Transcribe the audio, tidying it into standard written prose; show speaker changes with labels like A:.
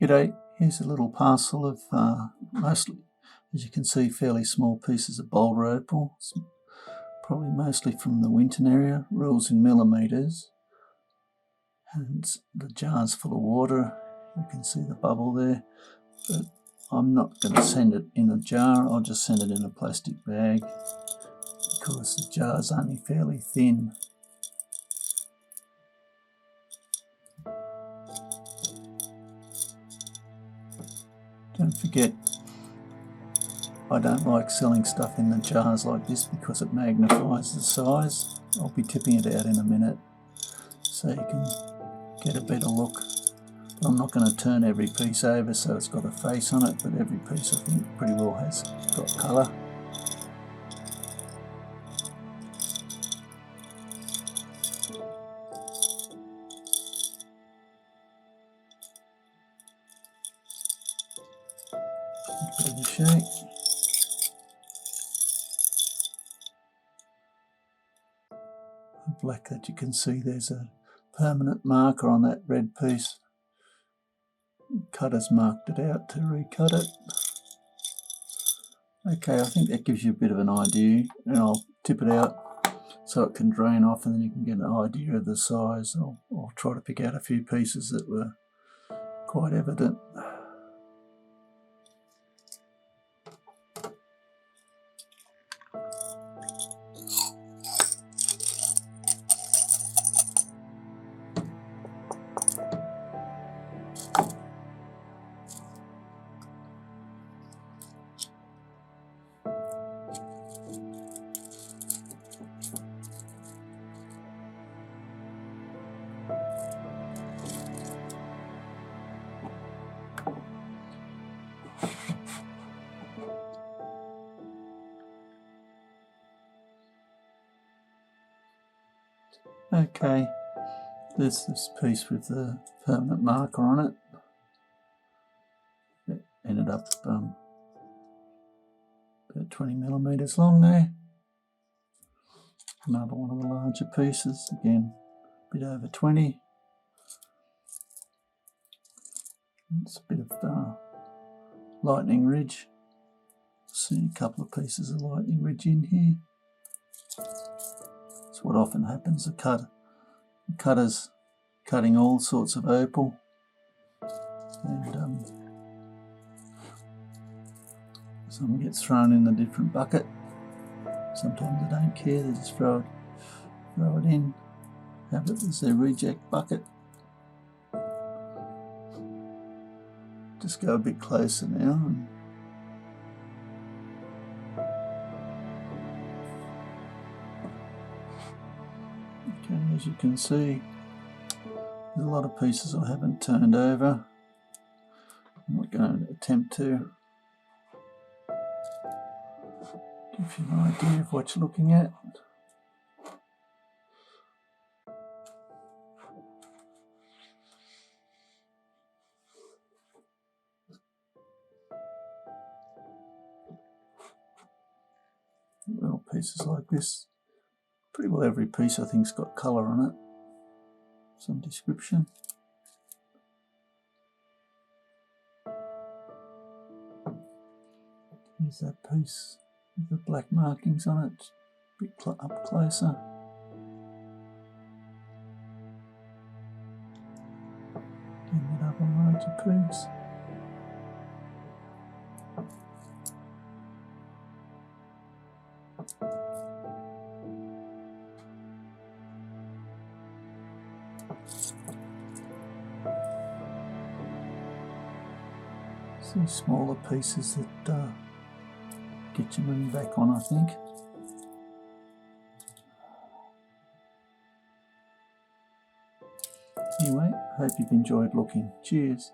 A: G'day, here's a little parcel of mostly, as you can see, fairly small pieces of Boulder Opal. It's probably mostly from the Winton area, rules in millimetres. And the jar's full of water, you can see the bubble there. But I'm not going to send it in a jar, I'll just send it in a plastic bag because the jar's only fairly thin. Don't forget, I don't like selling stuff in the jars like this because it magnifies the size. I'll be tipping it out in a minute so you can get a better look. But I'm not going to turn every piece over so it's got a face on it, but every piece I think pretty well has got colour. A bit of a shake. The black that you can see, there's a permanent marker on that red piece. The cutter's marked it out to recut it. Okay, I think that gives you a bit of an idea, and I'll tip it out so it can drain off and then you can get an idea of the size. I'll try to pick out a few pieces that were quite evident. Okay, there's this piece with the permanent marker on it. It ended up about 20 millimetres long there. Another one of the larger pieces, again a bit over 20. It's a bit of lightning ridge. See a couple of pieces of lightning ridge in here. That's what often happens. The cutter's cutting all sorts of opal, and some gets thrown in a different bucket. Sometimes they don't care, they just throw it in, have it as their reject bucket. Just go a bit closer now. Okay, as you can see, there's a lot of pieces I haven't turned over. I'm not going to attempt to give you an idea of what you're looking at. Well, pieces like this, pretty well every piece I think's got colour on it, some description. Here's that piece with the black markings on it, a bit up closer. Getting that up on larger piece. Some smaller pieces that get your money back on, I think. Anyway, I hope you've enjoyed looking. Cheers.